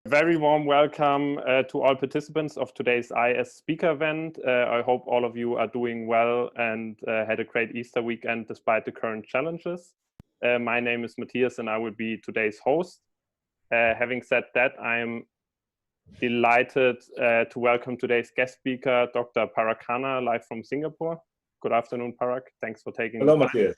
Very warm welcome to all participants of today's AES speaker event. I hope all of you are doing well and had a great Easter weekend despite the current challenges. My name is Matthias and I will be today's host. Having said that, I'm delighted to welcome today's guest speaker, Dr. Parag Khanna, live from Singapore. Good afternoon, Parag. Thanks for taking Hello, the time. Matthias.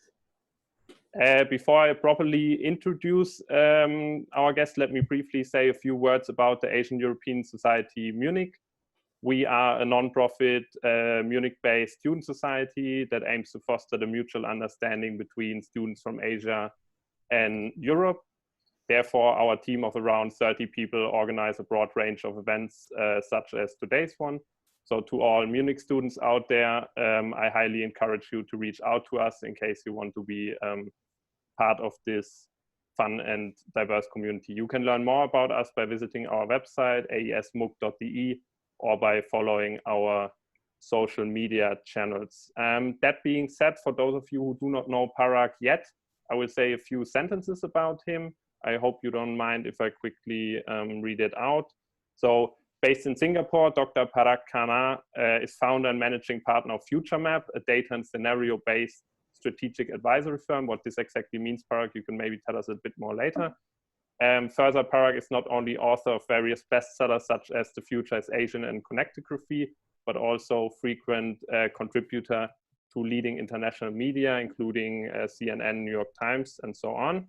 Before I properly introduce our guest, let me briefly say a few words about the Asian European Society Munich. We are a non-profit Munich-based student society that aims to foster the mutual understanding between students from Asia and Europe. Therefore, our team of around 30 people organize a broad range of events such as today's one. So to all Munich students out there, I highly encourage you to reach out to us in case you want to be part of this fun and diverse community. You can learn more about us by visiting our website, aesmuc.de, or by following our social media channels. That being said, for those of you who do not know Parag yet, I will say a few sentences about him. I hope you don't mind if I quickly read it out. So, based in Singapore, Dr. Parag Khanna is founder and managing partner of FutureMap, a data and scenario-based strategic advisory firm. What this exactly means, Parag, you can maybe tell us a bit more later. Further, Parag is not only author of various bestsellers such as The Future is Asian and Connectivity, but also frequent contributor to leading international media, including CNN, New York Times, and so on.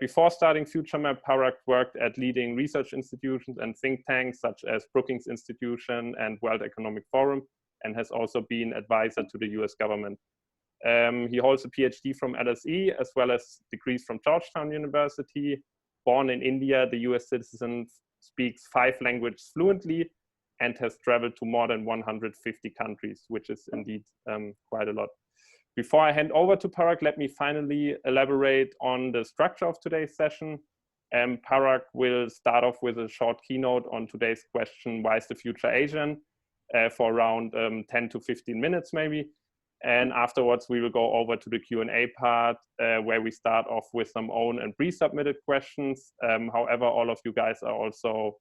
Before starting FutureMap, Parag worked at leading research institutions and think tanks such as Brookings Institution and World Economic Forum, and has also been advisor to the US government. He holds a PhD from LSE, as well as degrees from Georgetown University. Born in India, the US citizen speaks 5 languages fluently and has traveled to more than 150 countries, which is indeed quite a lot. Before I hand over to Parag, let me finally elaborate on the structure of today's session. Parag will start off with a short keynote on today's question, why is the future Asian, for around 10 to 15 minutes maybe. And afterwards, we will go over to the Q&A part, where we start off with some own and pre-submitted questions. However, all of you guys are also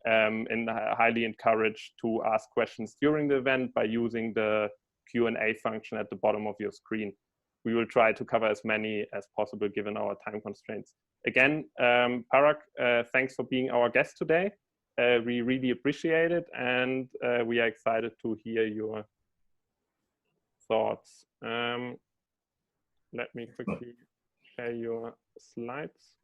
highly encouraged to ask questions during the event by using the Q&A function at the bottom of your screen. We will try to cover as many as possible given our time constraints. Again, Parag, thanks for being our guest today. We really appreciate it, and we are excited to hear your thoughts. Let me quickly share your slides.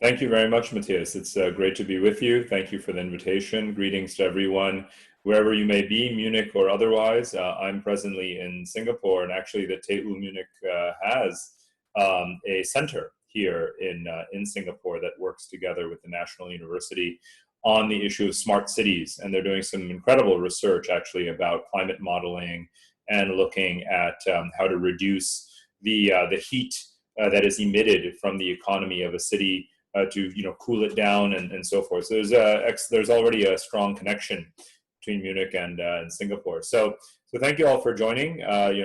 Thank you very much, Matthias. It's great to be with you. Thank you for the invitation. Greetings to everyone, wherever you may be, Munich or otherwise. I'm presently in Singapore, and actually the TU-Munich has a center here in Singapore that works together with the National University on the issue of smart cities. And they're doing some incredible research actually about climate modeling and looking at how to reduce the heat that is emitted from the economy of a city to cool it down and so forth. So there's already a strong connection between Munich and Singapore. So thank you all for joining.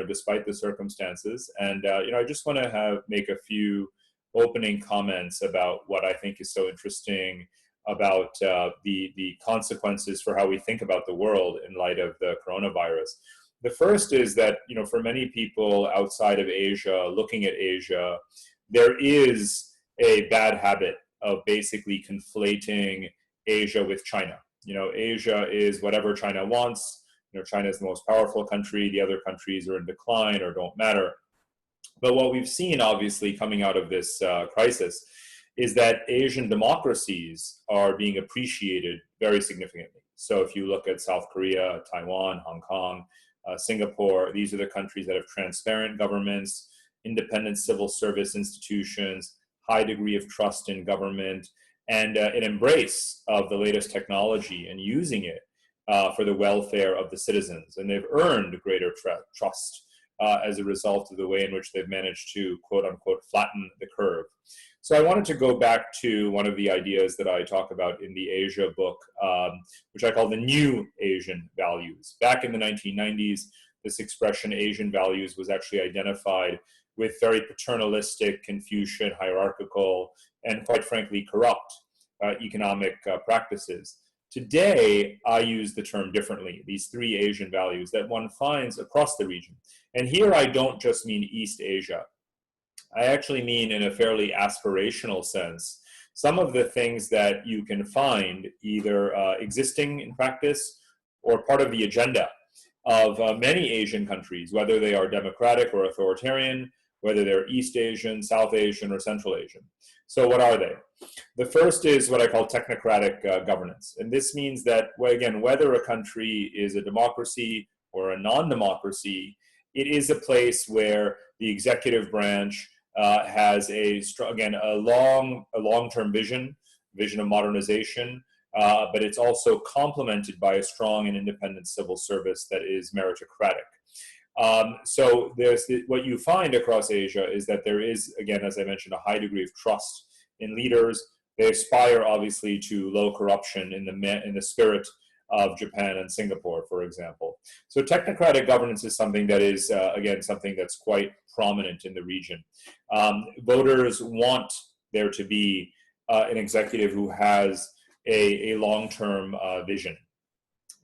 Despite the circumstances, and I just want to make a few opening comments about what I think is so interesting about the consequences for how we think about the world in light of the coronavirus. The first is that, for many people outside of Asia, looking at Asia, there is a bad habit of basically conflating Asia with China. Asia is whatever China wants. China is the most powerful country. The other countries are in decline or don't matter. But what we've seen, obviously, coming out of this crisis is that Asian democracies are being appreciated very significantly. So if you look at South Korea, Taiwan, Hong Kong, Singapore, these are the countries that have transparent governments, independent civil service institutions, high degree of trust in government, and an embrace of the latest technology and using it for the welfare of the citizens. And they've earned greater trust as a result of the way in which they've managed to, quote unquote, flatten the curve. So I wanted to go back to one of the ideas that I talk about in the Asia book, which I call the new Asian values. Back in the 1990s, this expression Asian values was actually identified with very paternalistic, Confucian, hierarchical, and quite frankly, corrupt economic practices. Today, I use the term differently, these three Asian values that one finds across the region. And here I don't just mean East Asia. I actually mean, in a fairly aspirational sense, some of the things that you can find either existing in practice or part of the agenda of many Asian countries, whether they are democratic or authoritarian, whether they're East Asian, South Asian, or Central Asian. So what are they? The first is what I call technocratic governance. And this means that, well, again, whether a country is a democracy or a non-democracy, it is a place where the executive branch has a long-term vision of modernization, but it's also complemented by a strong and independent civil service that is meritocratic. So what you find across Asia is that there is, again, as I mentioned, a high degree of trust in leaders. They aspire, obviously, to low corruption in the spirit of Japan and Singapore, for example. So technocratic governance is something that is, again, something that's quite prominent in the region. Voters want there to be an executive who has a long-term vision.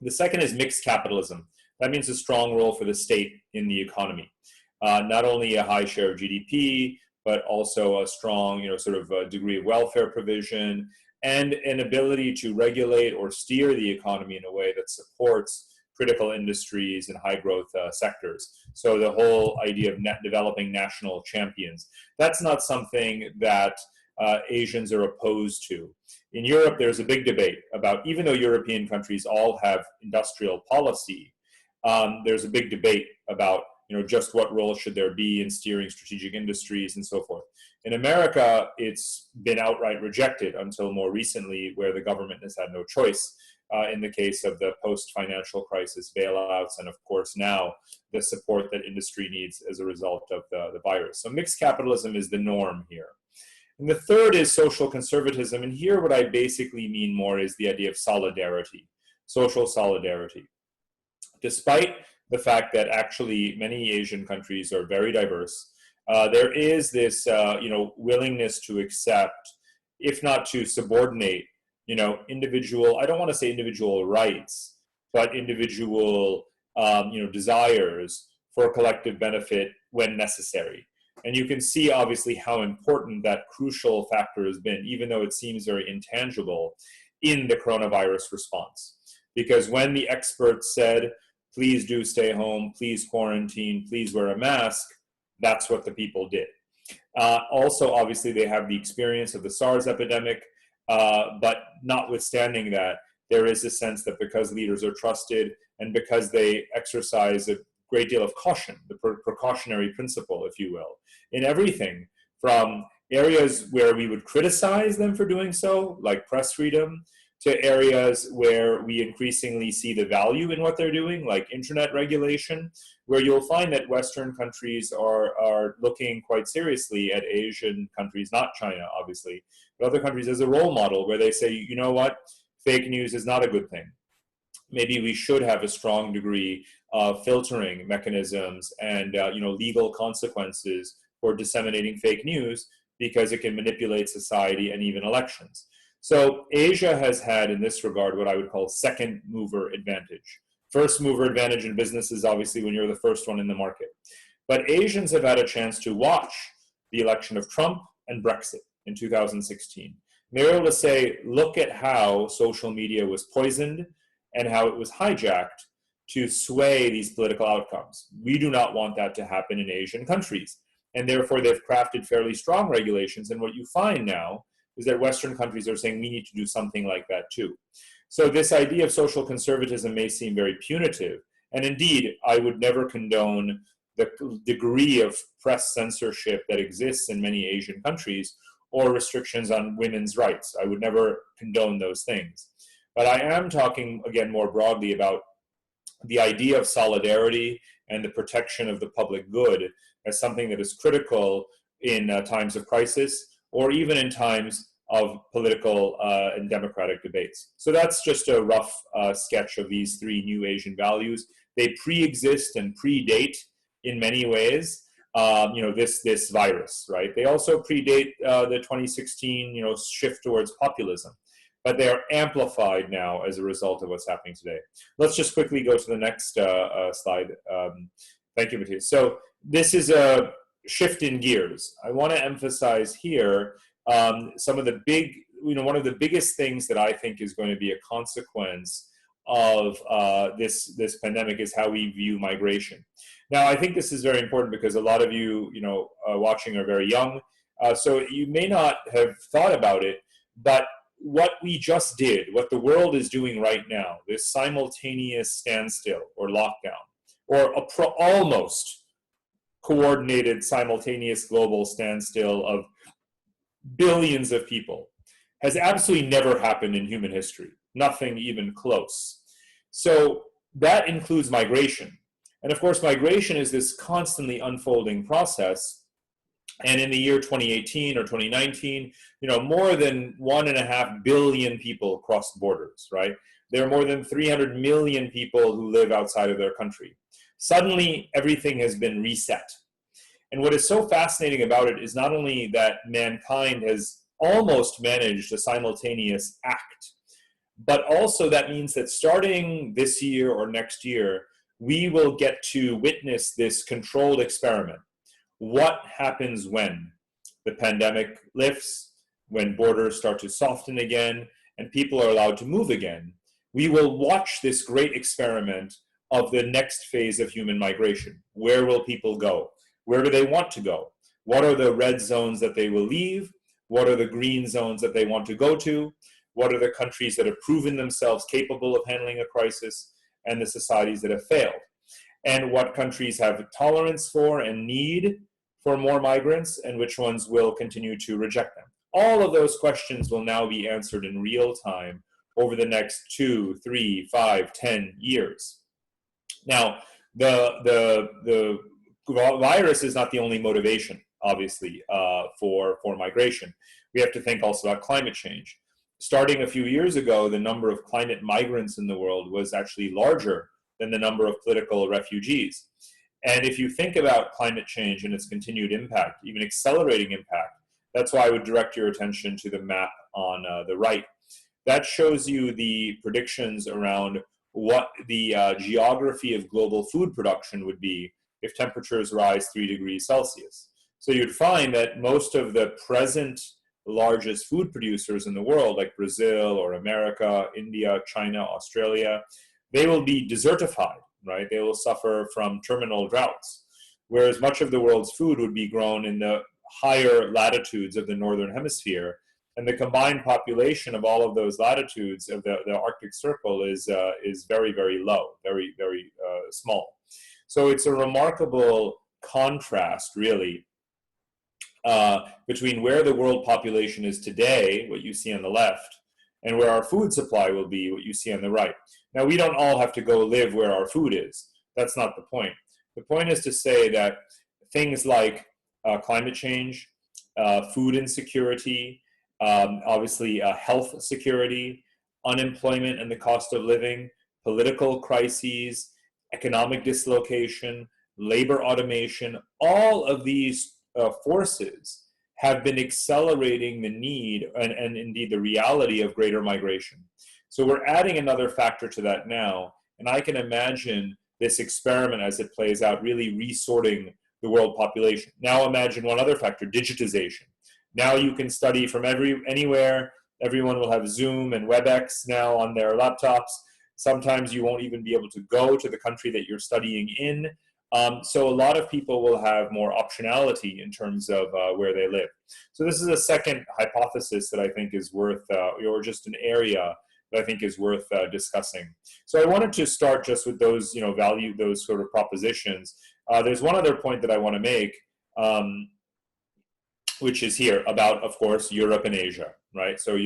The second is mixed capitalism. That means a strong role for the state in the economy. Not only a high share of GDP, but also a strong, sort of a degree of welfare provision and an ability to regulate or steer the economy in a way that supports critical industries and high growth sectors. So the whole idea of developing national champions, that's not something that Asians are opposed to. In Europe, there's a big debate about, even though European countries all have industrial policy, there's a big debate about just what role should there be in steering strategic industries and so forth. In America, it's been outright rejected until more recently, where the government has had no choice in the case of the post-financial crisis bailouts, and of course now the support that industry needs as a result of the virus. So mixed capitalism is the norm here. And the third is social conservatism, and here what I basically mean more is the idea of solidarity, social solidarity. Despite the fact that actually many Asian countries are very diverse, there is this willingness to accept, if not to subordinate, individual, I don't want to say individual rights, but individual desires for collective benefit when necessary. And you can see obviously how important that crucial factor has been, even though it seems very intangible, in the coronavirus response. Because when the experts said, please do stay home, please quarantine, please wear a mask, that's what the people did. Also, obviously, they have the experience of the SARS epidemic, but notwithstanding that, there is a sense that because leaders are trusted and because they exercise a great deal of caution, the precautionary principle, if you will, in everything from areas where we would criticize them for doing so, like press freedom, to areas where we increasingly see the value in what they're doing, like internet regulation, where you'll find that Western countries are looking quite seriously at Asian countries, not China, obviously, but other countries as a role model, where they say, you know what, fake news is not a good thing. Maybe we should have a strong degree of filtering mechanisms and legal consequences for disseminating fake news, because it can manipulate society and even elections. So Asia has had, in this regard, what I would call second mover advantage. First mover advantage in business is obviously when you're the first one in the market. But Asians have had a chance to watch the election of Trump and Brexit in 2016. They're able to say, look at how social media was poisoned and how it was hijacked to sway these political outcomes. We do not want that to happen in Asian countries. And therefore, they've crafted fairly strong regulations. And what you find now is that Western countries are saying we need to do something like that too. So this idea of social conservatism may seem very punitive. And indeed, I would never condone the degree of press censorship that exists in many Asian countries or restrictions on women's rights. I would never condone those things. But I am talking, again, more broadly about the idea of solidarity and the protection of the public good as something that is critical in times of crisis, or even in times of political and democratic debates. So that's just a rough sketch of these three new Asian values. They pre-exist and predate in many ways, this virus, right? They also predate the 2016, shift towards populism. but they are amplified now as a result of what's happening today. Let's just quickly go to the next slide. Thank you, Matthias. So this is a shift in gears. I want to emphasize here some of the big, one of the biggest things that I think is going to be a consequence of this pandemic is how we view migration. Now, I think this is very important because a lot of you, watching are very young, so you may not have thought about it, but what we just did, what the world is doing right now, this simultaneous standstill or lockdown, or almost coordinated simultaneous global standstill of billions of people, has absolutely never happened in human history. Nothing even close. So that includes migration. And of course, migration is this constantly unfolding process. And in the year 2018 or 2019, more than 1.5 billion people crossed borders, right? There are more than 300 million people who live outside of their country. Suddenly, everything has been reset. And what is so fascinating about it is not only that mankind has almost managed a simultaneous act, but also that means that starting this year or next year, we will get to witness this controlled experiment. What happens when the pandemic lifts, when borders start to soften again, and people are allowed to move again? We will watch this great experiment of the next phase of human migration. Where will people go? Where do they want to go? What are the red zones that they will leave? What are the green zones that they want to go to? What are the countries that have proven themselves capable of handling a crisis, and the societies that have failed? And what countries have tolerance for and need for more migrants, and which ones will continue to reject them? All of those questions will now be answered in real time over the next 2, 3, 5, 10 years. Now, the virus is not the only motivation, obviously, for migration. We have to think also about climate change. Starting a few years ago, the number of climate migrants in the world was actually larger than the number of political refugees. And if you think about climate change and its continued impact, even accelerating impact, that's why I would direct your attention to the map on the right. That shows you the predictions around what the geography of global food production would be if temperatures rise 3 degrees Celsius. So you'd find that most of the present largest food producers in the world, like Brazil or America, India, China, Australia, they will be desertified, right? They will suffer from terminal droughts, whereas much of the world's food would be grown in the higher latitudes of the northern hemisphere, and the combined population of all of those latitudes of the Arctic Circle is very, very low, very, very small. So it's a remarkable contrast, really, between where the world population is today, what you see on the left, and where our food supply will be, what you see on the right. Now, we don't all have to go live where our food is. That's not the point. The point is to say that things like climate change, food insecurity, obviously health security, unemployment and the cost of living, political crises, economic dislocation, labor automation, all of these forces have been accelerating the need and indeed the reality of greater migration. So we're adding another factor to that now, and I can imagine this experiment as it plays out really resorting the world population. Now imagine one other factor, digitization. Now you can study from anywhere. Everyone will have Zoom and WebEx now on their laptops. Sometimes you won't even be able to go to the country that you're studying in. So a lot of people will have more optionality in terms of where they live. So this is a second hypothesis that I think is worth, or just an area that I think is worth discussing. So I wanted to start just with those, those sort of propositions. There's one other point that I want to make, which is here about, of course, Europe and Asia, right? So,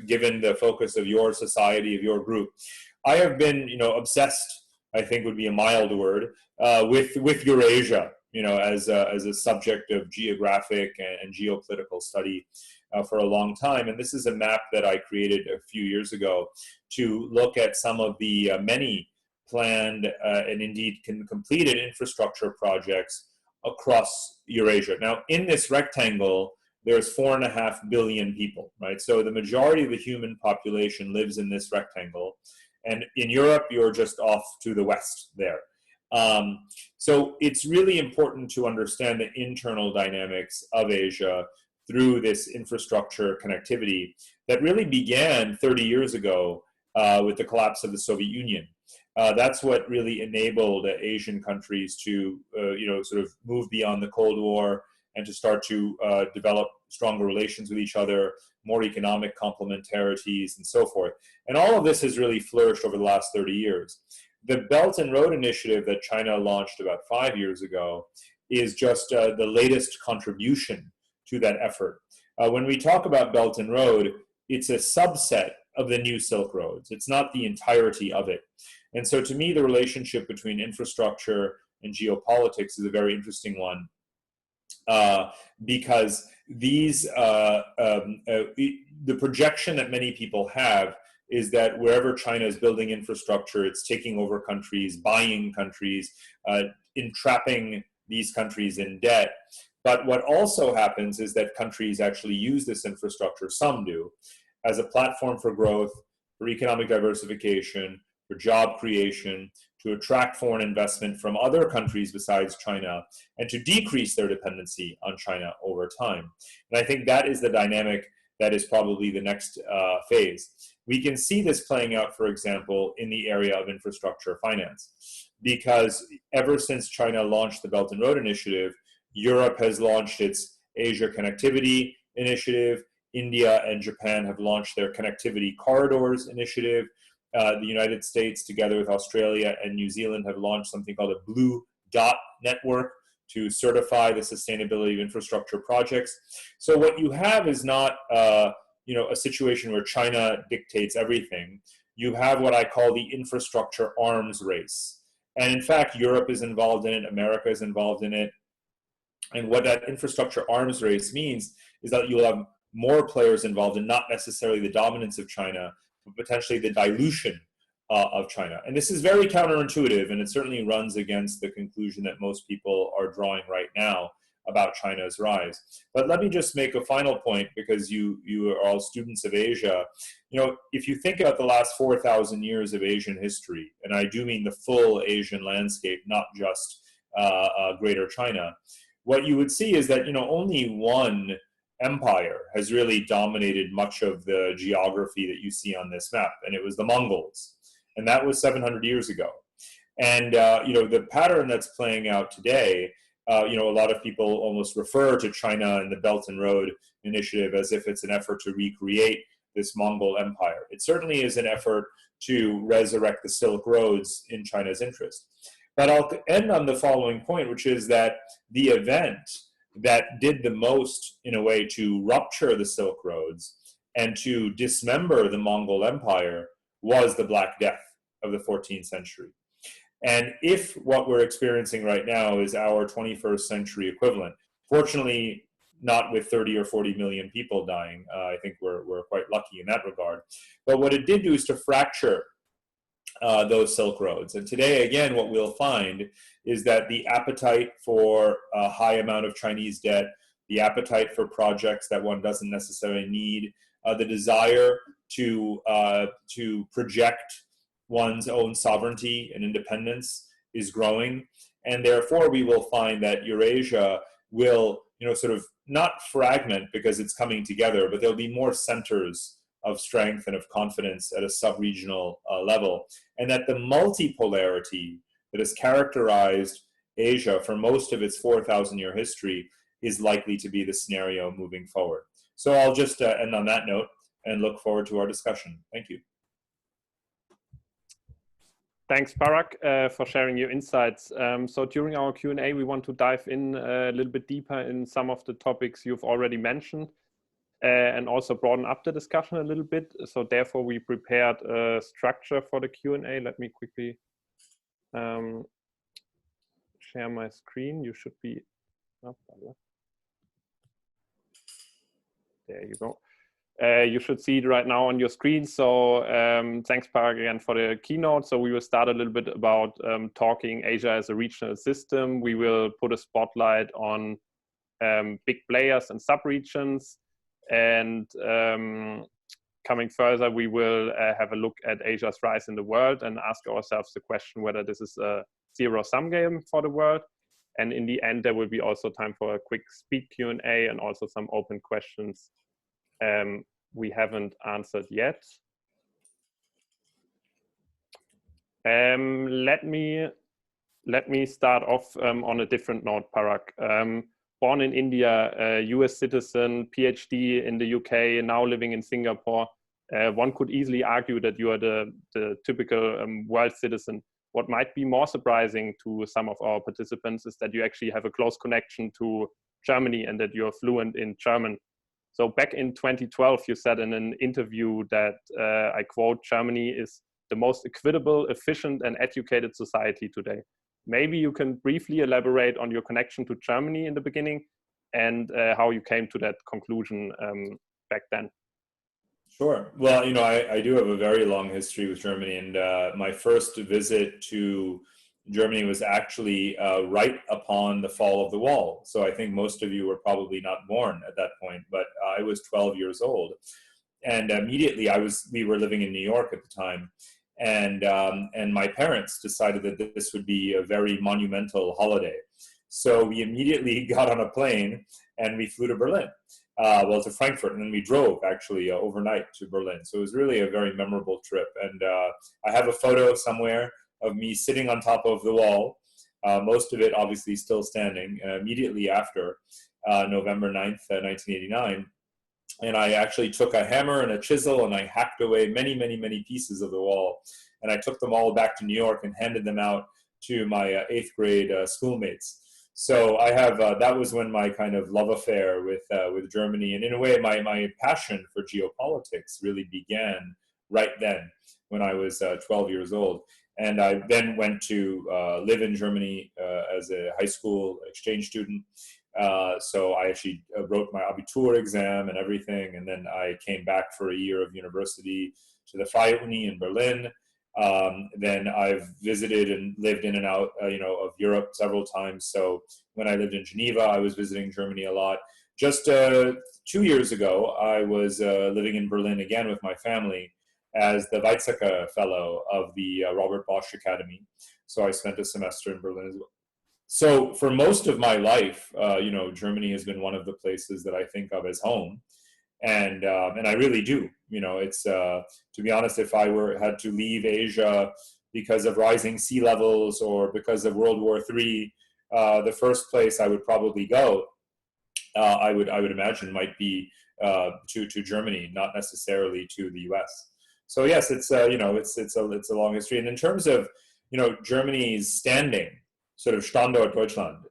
given the focus of your society, of your group, I have been, obsessed, I think would be a mild word, with Eurasia, as a subject of geographic and geopolitical study for a long time. And this is a map that I created a few years ago to look at some of the many planned and indeed completed infrastructure projects across Eurasia. Now, in this rectangle, there's 4.5 billion people, right? So the majority of the human population lives in this rectangle. And in Europe, you're just off to the west there. So it's really important to understand the internal dynamics of Asia through this infrastructure connectivity that really began 30 years ago with the collapse of the Soviet Union. That's what really enabled Asian countries to, sort of move beyond the Cold War and to start to develop stronger relations with each other, more economic complementarities, and so forth. And all of this has really flourished over the last 30 years. The Belt and Road Initiative that China launched about 5 years ago is just the latest contribution to that effort. When we talk about Belt and Road, it's a subset of the new Silk Roads. It's not the entirety of it. And so to me, the relationship between infrastructure and geopolitics is a very interesting one. Because these, the projection that many people have is that wherever China is building infrastructure, it's taking over countries, buying countries, entrapping these countries in debt. But what also happens is that countries actually use this infrastructure, some do, as a platform for growth, for economic diversification, for job creation, to attract foreign investment from other countries besides China, and to decrease their dependency on China over time. And I think that is the dynamic that is probably the next phase. We can see this playing out, for example, in the area of infrastructure finance, because ever since China launched the Belt and Road Initiative, Europe has launched its Asia Connectivity Initiative, India and Japan have launched their Connectivity Corridors Initiative. The United States, together with Australia and New Zealand, have launched something called a Blue Dot Network to certify the sustainability of infrastructure projects. So what you have is not a situation where China dictates everything. You have what I call the infrastructure arms race. And in fact, Europe is involved in it, America is involved in it. And what that infrastructure arms race means is that you'll have more players involved, and not necessarily the dominance of China, but potentially the dilution of China. And this is very counterintuitive, and it certainly runs against the conclusion that most people are drawing right now about China's rise. But let me just make a final point, because you are all students of Asia. If you think about the last 4,000 years of Asian history, and I do mean the full Asian landscape, not just Greater China, what you would see is that only one empire has really dominated much of the geography that you see on this map, and it was the Mongols, and that was 700 years ago. And the pattern that's playing out today, a lot of people almost refer to China and the Belt and Road Initiative as if it's an effort to recreate this Mongol empire. It certainly is an effort to resurrect the Silk Roads in China's interest. But I'll end on the following point, which is that the event that did the most, in a way, to rupture the Silk Roads and to dismember the Mongol Empire was the Black Death of the 14th century. And if what we're experiencing right now is our 21st century equivalent, fortunately not with 30 or 40 million people dying, I think we're quite lucky in that regard. But what it did do is to fracture those Silk Roads. And today, again, what we'll find is that the appetite for a high amount of Chinese debt, the appetite for projects that one doesn't necessarily need, the desire to project one's own sovereignty and independence is growing. And therefore, we will find that Eurasia will, sort of not fragment because it's coming together, but there'll be more centers of strength and of confidence at a sub-regional level. And that the multipolarity that has characterized Asia for most of its 4,000-year history is likely to be the scenario moving forward. So I'll just end on that note and look forward to our discussion. Thank you. Thanks, Parag, for sharing your insights. So during our Q&A, we want to dive in a little bit deeper in some of the topics you've already mentioned, and also broaden up the discussion a little bit. So therefore, we prepared a structure for the Q&A. Let me quickly share my screen. You should be, there you go. You should see it right now on your screen. So thanks, Parag, again for the keynote. So we will start a little bit about talking Asia as a regional system. We will put a spotlight on big players and sub-regions. And coming further, we will have a look at Asia's rise in the world and ask ourselves the question whether this is a zero-sum game for the world. And in the end, there will be also time for a quick speed Q&A and also some open questions we haven't answered yet. Let me start off on a different note, Parag. Born in India, US citizen, PhD in the UK, now living in Singapore. One could easily argue that you are the typical world citizen. What might be more surprising to some of our participants is that you actually have a close connection to Germany and that you're fluent in German. So back in 2012, you said in an interview that, I quote, "Germany is the most equitable, efficient, and educated society today." Maybe you can briefly elaborate on your connection to Germany in the beginning and how you came to that conclusion back then. Sure. Well, you know, I do have a very long history with Germany, and my first visit to Germany was actually right upon the fall of the wall. So I think most of you were probably not born at that point, but I was 12 years old. And immediately we were living in New York at the time. And my parents decided that this would be a very monumental holiday. So we immediately got on a plane and we flew to Berlin. Well, to Frankfurt, and then we drove actually overnight to Berlin. So it was really a very memorable trip. And I have a photo somewhere of me sitting on top of the wall, most of it obviously still standing, immediately after November 9th, 1989. And I actually took a hammer and a chisel and I hacked away many, many, many pieces of the wall. And I took them all back to New York and handed them out to my 8th grade schoolmates. So I have, that was when my kind of love affair with Germany, and in a way my passion for geopolitics really began right then when I was 12 years old. And I then went to live in Germany as a high school exchange student. So I actually wrote my Abitur exam and everything, and then I came back for a year of university to the Freie Uni in Berlin. Then I've visited and lived in and out, of Europe several times. So when I lived in Geneva, I was visiting Germany a lot. Just 2 years ago, I was living in Berlin again with my family as the Weizsäcker Fellow of the Robert Bosch Academy. So I spent a semester in Berlin as well. So for most of my life, Germany has been one of the places that I think of as home. And I really do. It's to be honest, if I had to leave Asia because of rising sea levels or because of World War III, the first place I would probably go, I would imagine, might be to Germany, not necessarily to the U.S. So yes, it's it's a long history. And in terms of Germany's standing, sort of Standort Deutschland,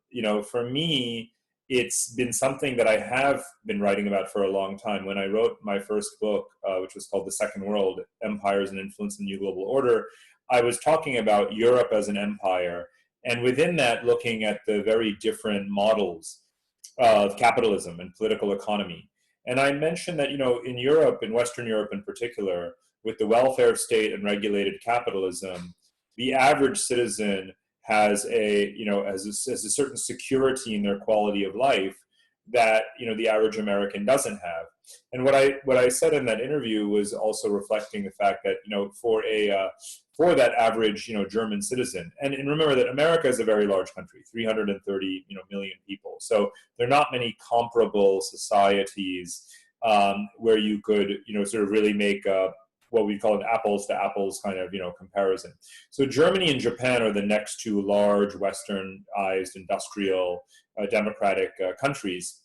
for me, it's been something that I have been writing about for a long time. When I wrote my first book, which was called The Second World, Empires and Influence in the New Global Order, I was talking about Europe as an empire, and within that, looking at the very different models of capitalism and political economy. And I mentioned that, in Europe, in Western Europe in particular, with the welfare state and regulated capitalism, the average citizen has a certain security in their quality of life that the average American doesn't have. And what I said in that interview was also reflecting the fact that for that average German citizen, and remember that America is a very large country, 330 million people. So there are not many comparable societies where you could sort of really make what we call an apples to apples kind of comparison. So Germany and Japan are the next two large westernized industrial democratic countries.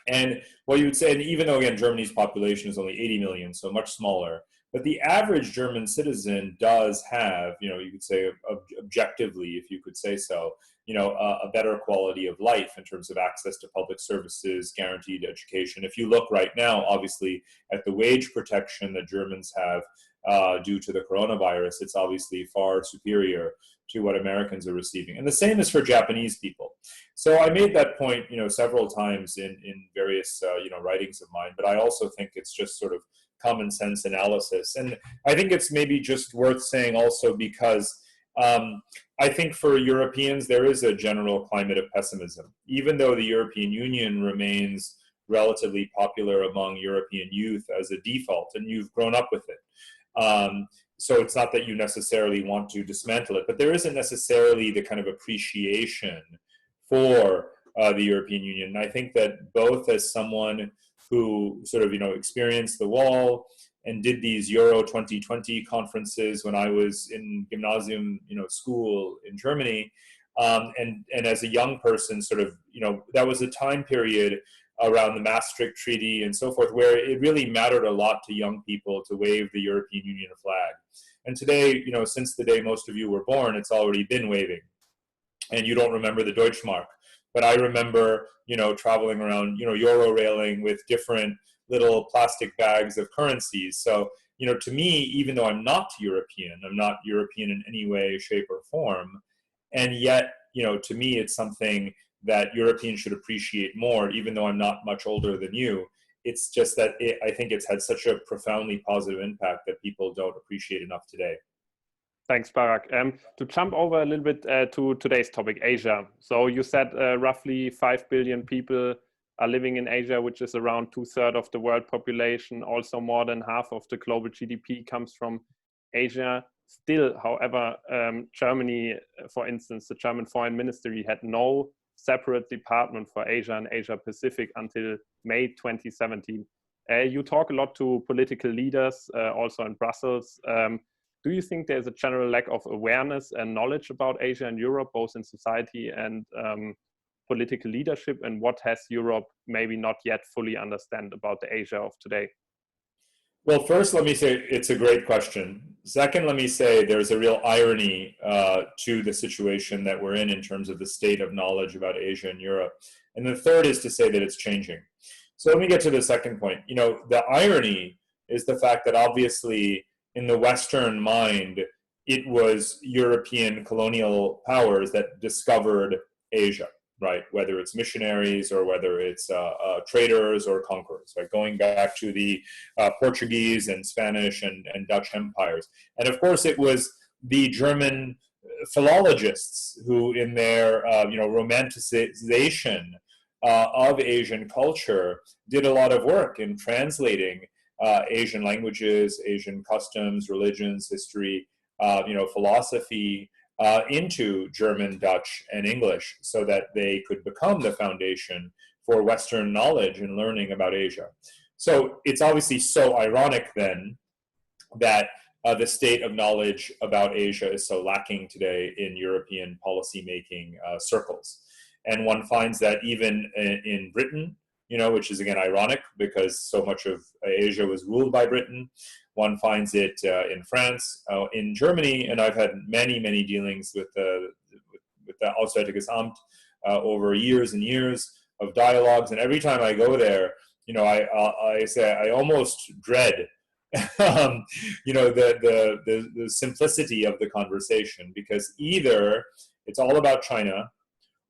And what you would say, and even though again Germany's population is only 80 million, so much smaller, but the average German citizen does have, you could say objectively, if you could say so, a better quality of life in terms of access to public services, guaranteed education. If you look right now, obviously, at the wage protection that Germans have due to the coronavirus, it's obviously far superior to what Americans are receiving. And the same is for Japanese people. So I made that point, several times in various, writings of mine, but I also think it's just sort of common sense analysis. And I think it's maybe just worth saying also because I think for Europeans, there is a general climate of pessimism, even though the European Union remains relatively popular among European youth as a default, and you've grown up with it. So it's not that you necessarily want to dismantle it, but there isn't necessarily the kind of appreciation for the European Union. And I think that both as someone who sort of, experienced the wall and did these Euro 2020 conferences when I was in gymnasium, school in Germany, and as a young person, sort of, that was a time period around the Maastricht Treaty and so forth, where it really mattered a lot to young people to wave the European Union flag. And today, since the day most of you were born, it's already been waving, and you don't remember the Deutschmark. But I remember, traveling around, Euro railing with different little plastic bags of currencies. So, to me, even though I'm not European in any way, shape, or form, and yet, to me, it's something that Europeans should appreciate more, even though I'm not much older than you. It's just that I think it's had such a profoundly positive impact that people don't appreciate enough today. Thanks, Parag. To jump over a little bit to today's topic, Asia. So you said roughly 5 billion people are living in Asia, which is around 2/3 of the world population. Also, more than half of the global GDP comes from Asia. Still, however, Germany, for instance, the German Foreign Ministry had no separate department for Asia and Asia Pacific until May 2017. You talk a lot to political leaders, also in Brussels. Do you think there's a general lack of awareness and knowledge about Asia and Europe, both in society and political leadership? And what has Europe maybe not yet fully understand about the Asia of today? Well, first, let me say it's a great question. Second, let me say there's a real irony to the situation that we're in terms of the state of knowledge about Asia and Europe. And the third is to say that it's changing. So let me get to the second point. The irony is the fact that obviously in the Western mind, it was European colonial powers that discovered Asia, right? Whether it's missionaries or whether it's traders or conquerors, right? Going back to the Portuguese and Spanish and Dutch empires. And of course, it was the German philologists who, in their romanticization of Asian culture, did a lot of work in translating Asian languages, Asian customs, religions, history, philosophy, into German, Dutch, and English so that they could become the foundation for Western knowledge and learning about Asia. So it's obviously so ironic then that the state of knowledge about Asia is so lacking today in European policymaking circles. And one finds that even in Britain, which is again ironic because so much of Asia was ruled by Britain. One finds it in France, in Germany, and I've had many, many dealings with the Auswärtiges Amt over years and years of dialogues. And every time I go there, I say I almost dread, the simplicity of the conversation, because either it's all about China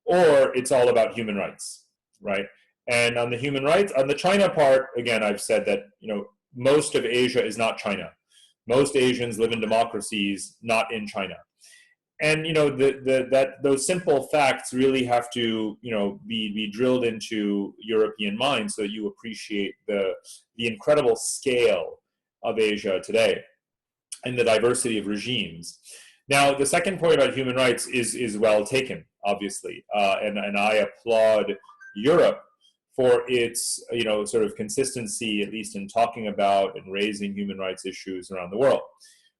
or it's all about human rights, right? And on the human rights, on the China part, again, I've said that, most of Asia is not China. Most Asians live in democracies, not in China. And, those simple facts really have to, be drilled into European minds so that you appreciate the incredible scale of Asia today and the diversity of regimes. Now, the second point about human rights is well taken, obviously. And I applaud Europe for its, sort of consistency, at least in talking about and raising human rights issues around the world.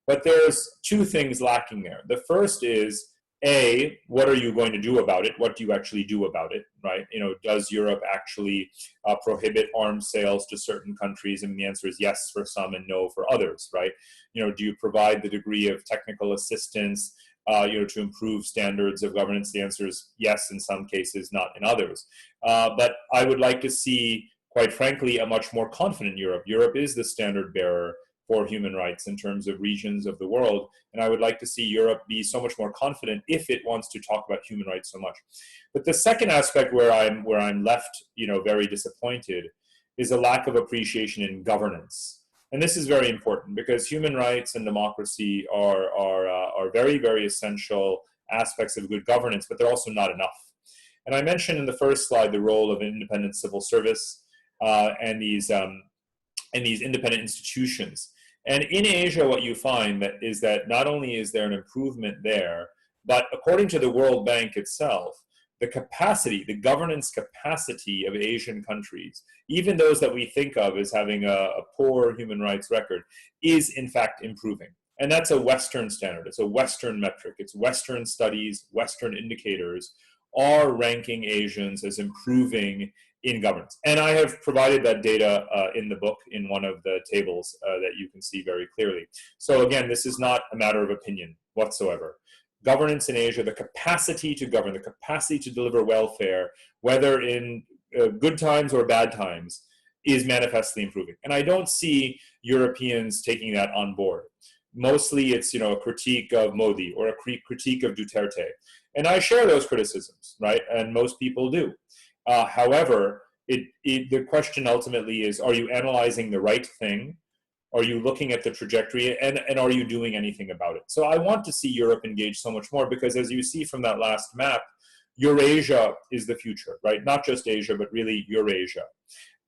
But there's two things lacking there. The first is, A, what are you going to do about it? What do you actually do about it, right? Does Europe actually prohibit arms sales to certain countries? And the answer is yes for some and no for others, right? Do you provide the degree of technical assistance to improve standards of governance? The answer is yes in some cases, not in others. But I would like to see, quite frankly, a much more confident Europe. Europe is the standard bearer for human rights in terms of regions of the world. And I would like to see Europe be so much more confident if it wants to talk about human rights so much. But the second aspect where I'm left, very disappointed is a lack of appreciation in governance. And this is very important because human rights and democracy are very, very essential aspects of good governance, but they're also not enough. And I mentioned in the first slide the role of an independent civil service and these independent institutions. And in Asia, what you find is that not only is there an improvement there, but according to the World Bank itself, the capacity, the governance capacity of Asian countries, even those that we think of as having a poor human rights record, is in fact improving. And that's a Western standard. It's a Western metric. It's Western studies, Western indicators are ranking Asians as improving in governance. And I have provided that data in the book in one of the tables that you can see very clearly. So again, this is not a matter of opinion whatsoever. Governance in Asia, the capacity to govern, the capacity to deliver welfare, whether in good times or bad times, is manifestly improving. And I don't see Europeans taking that on board. Mostly it's, a critique of Modi or a critique of Duterte. And I share those criticisms, right? And most people do. However, the question ultimately is, are you analyzing the right thing? Are you looking at the trajectory, and are you doing anything about it? So I want to see Europe engage so much more, because as you see from that last map, Eurasia is the future, right? Not just Asia, but really Eurasia.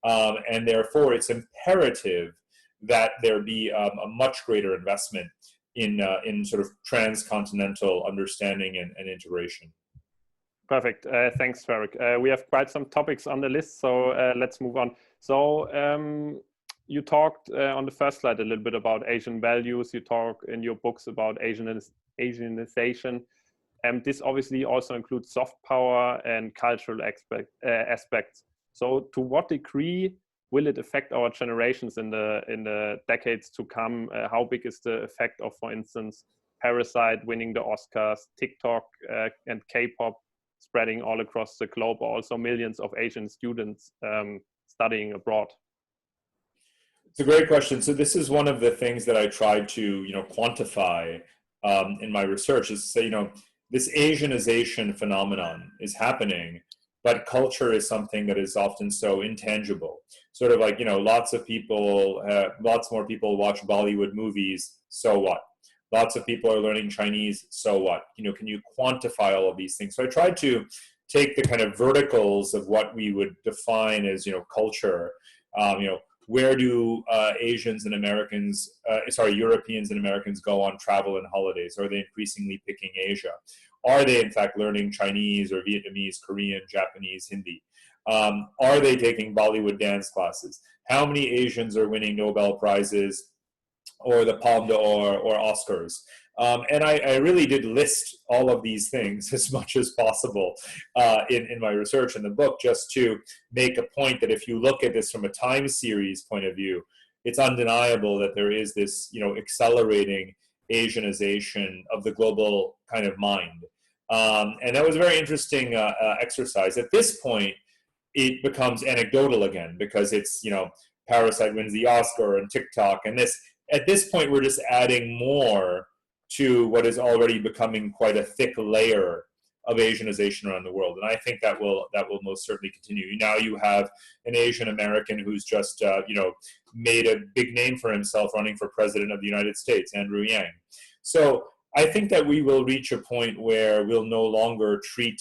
And therefore, it's imperative that there be a much greater investment in sort of transcontinental understanding and integration. Perfect. Thanks, Parag. We have quite some topics on the list, so let's move on. So you talked on the first slide a little bit about Asian values. You talk in your books about Asianization. This obviously also includes soft power and cultural aspects. So to what degree will it affect our generations in the decades to come? How big is the effect of, for instance, Parasite winning the Oscars, TikTok and K-pop spreading all across the globe, also millions of Asian students studying abroad? It's a great question. So this is one of the things that I tried to, quantify in my research, is to say, this Asianization phenomenon is happening, but culture is something that is often so intangible. Sort of like, lots more people watch Bollywood movies, so what? Lots of people are learning Chinese, so what? Can you quantify all of these things? So I tried to take the kind of verticals of what we would define as, culture, where do Europeans and Americans go on travel and holidays? Are they increasingly picking Asia? Are they in fact learning Chinese or Vietnamese, Korean, Japanese, Hindi? Are they taking Bollywood dance classes? How many Asians are winning Nobel Prizes or the Palme d'Or or Oscars? And I really did list all of these things as much as possible in my research in the book, just to make a point that if you look at this from a time series point of view, it's undeniable that there is this, accelerating Asianization of the global kind of mind. And that was a very interesting exercise. At this point, it becomes anecdotal again, because it's, Parasite wins the Oscar and TikTok, and this. At this point, we're just adding more to what is already becoming quite a thick layer of Asianization around the world. And I think that will most certainly continue. Now you have an Asian American who's just, made a big name for himself running for president of the United States, Andrew Yang. So I think that we will reach a point where we'll no longer treat,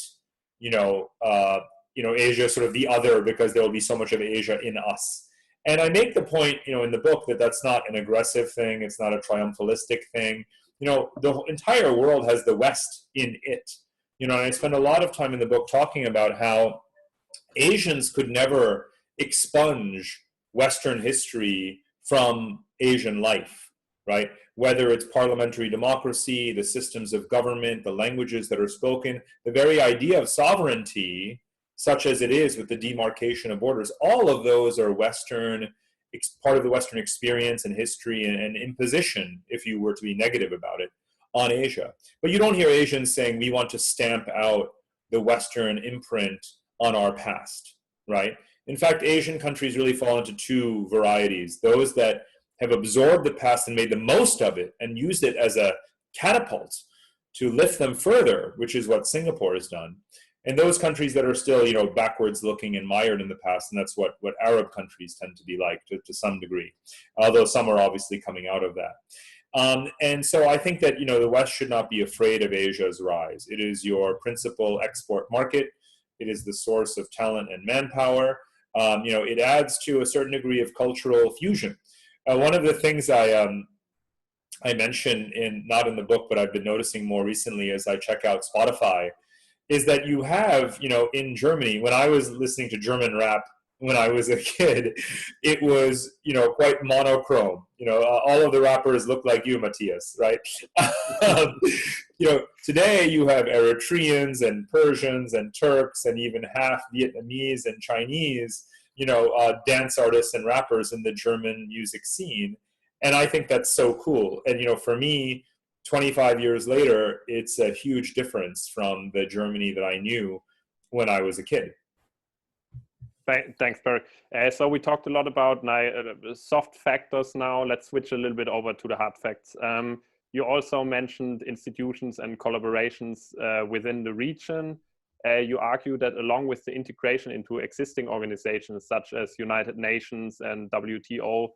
Asia sort of the other, because there will be so much of Asia in us. And I make the point, in the book, that that's not an aggressive thing. It's not a triumphalistic thing. The entire world has the West in it. And I spend a lot of time in the book talking about how Asians could never expunge Western history from Asian life, right? Whether it's parliamentary democracy, the systems of government, the languages that are spoken, the very idea of sovereignty, such as it is with the demarcation of borders, all of those are Western, part of the Western experience and history and imposition, if you were to be negative about it, on Asia. But you don't hear Asians saying, we want to stamp out the Western imprint on our past, right? In fact, Asian countries really fall into two varieties. Those that have absorbed the past and made the most of it and used it as a catapult to lift them further, which is what Singapore has done. And those countries that are still, backwards looking and mired in the past, and that's what Arab countries tend to be like to some degree, although some are obviously coming out of that. And so I think that, the West should not be afraid of Asia's rise. It is your principal export market. It is the source of talent and manpower. It adds to a certain degree of cultural fusion. One of the things I mentioned not in the book, but I've been noticing more recently as I check out Spotify, is that you have, in Germany, when I was listening to German rap when I was a kid, it was, quite monochrome. All of the rappers look like you, Matthias, right? Today you have Eritreans and Persians and Turks and even half Vietnamese and Chinese, dance artists and rappers in the German music scene. And I think that's so cool. And, for me, 25 years later, it's a huge difference from the Germany that I knew when I was a kid. Thanks, Parag. So we talked a lot about soft factors now. Let's switch a little bit over to the hard facts. You also mentioned institutions and collaborations within the region. You argue that along with the integration into existing organizations such as United Nations and WTO,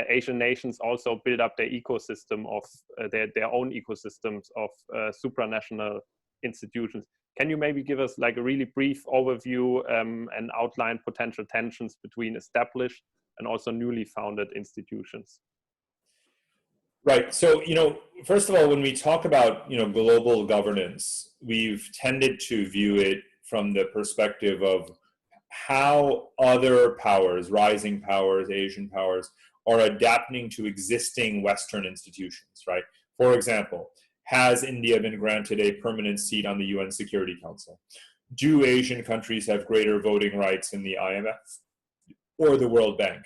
Asian nations also build up their ecosystem of their own ecosystems of supranational institutions. Can you maybe give us like a really brief overview and outline potential tensions between established and also newly founded institutions? Right. So, first of all, when we talk about, global governance, we've tended to view it from the perspective of how other powers, rising powers, Asian powers, are adapting to existing Western institutions, right? For example, has India been granted a permanent seat on the UN Security Council? Do Asian countries have greater voting rights in the IMF or the World Bank?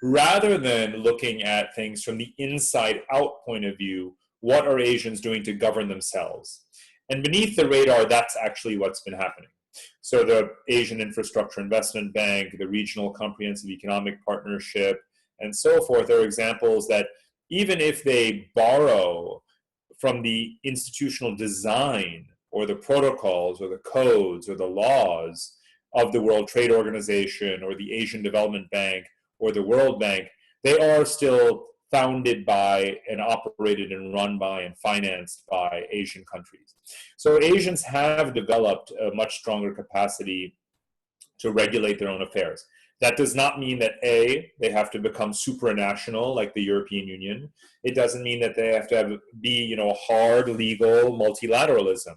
Rather than looking at things from the inside out point of view, what are Asians doing to govern themselves? And beneath the radar, that's actually what's been happening. So the Asian Infrastructure Investment Bank, the Regional Comprehensive Economic Partnership, and so forth are examples that even if they borrow from the institutional design or the protocols or the codes or the laws of the World Trade Organization or the Asian Development Bank or the World Bank, they are still founded by and operated and run by and financed by Asian countries. So Asians have developed a much stronger capacity to regulate their own affairs. That does not mean that they have to become supranational like the European Union. It doesn't mean that they have to be, hard legal multilateralism.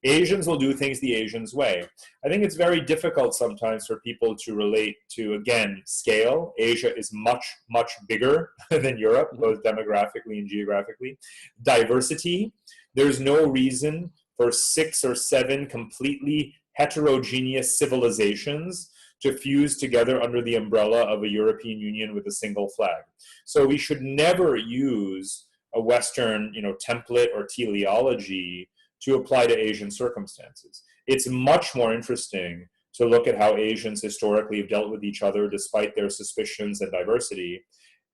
Asians will do things the Asians way. I think it's very difficult sometimes for people to relate to, again, scale. Asia is much, much bigger than Europe, both demographically and geographically. Diversity, there's no reason for 6 or 7 completely heterogeneous civilizations to fuse together under the umbrella of a European Union with a single flag. So we should never use a Western, template or teleology to apply to Asian circumstances. It's much more interesting to look at how Asians historically have dealt with each other despite their suspicions and diversity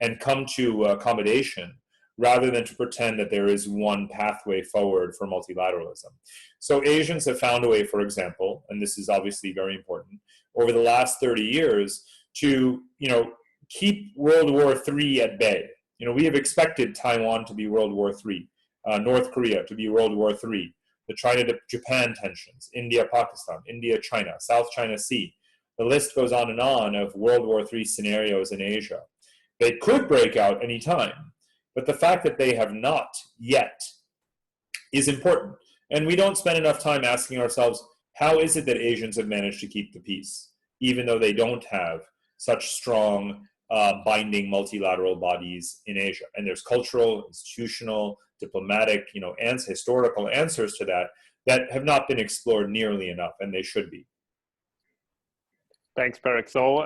and come to accommodation rather than to pretend that there is one pathway forward for multilateralism. So Asians have found a way, for example, and this is obviously very important, over the last 30 years to, keep World War III at bay. We have expected Taiwan to be World War III, North Korea to be World War III, the China-Japan tensions, India-Pakistan, India-China, South China Sea. The list goes on of World War III scenarios in Asia. They could break out any time, but the fact that they have not yet is important. And we don't spend enough time asking ourselves, how is it that Asians have managed to keep the peace, even though they don't have such strong binding multilateral bodies in Asia? And there's cultural, institutional, diplomatic, historical answers to that have not been explored nearly enough, and they should be. Thanks, Parag. So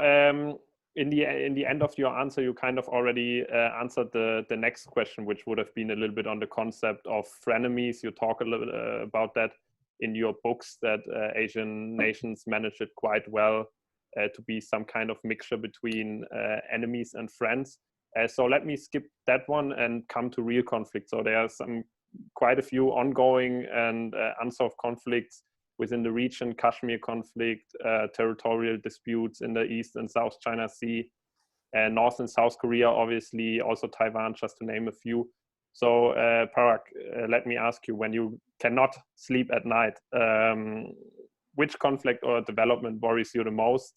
in the end of your answer, you kind of already answered the next question, which would have been a little bit on the concept of frenemies. You talk a little about that in your books, that Asian nations manage it quite well to be some kind of mixture between enemies and friends. So let me skip that one and come to real conflict. So there are quite a few ongoing and unsolved conflicts within the region: Kashmir conflict, territorial disputes in the East and South China Sea, North and South Korea, obviously, also Taiwan, just to name a few. So, Parag, let me ask you, when you cannot sleep at night, which conflict or development worries you the most?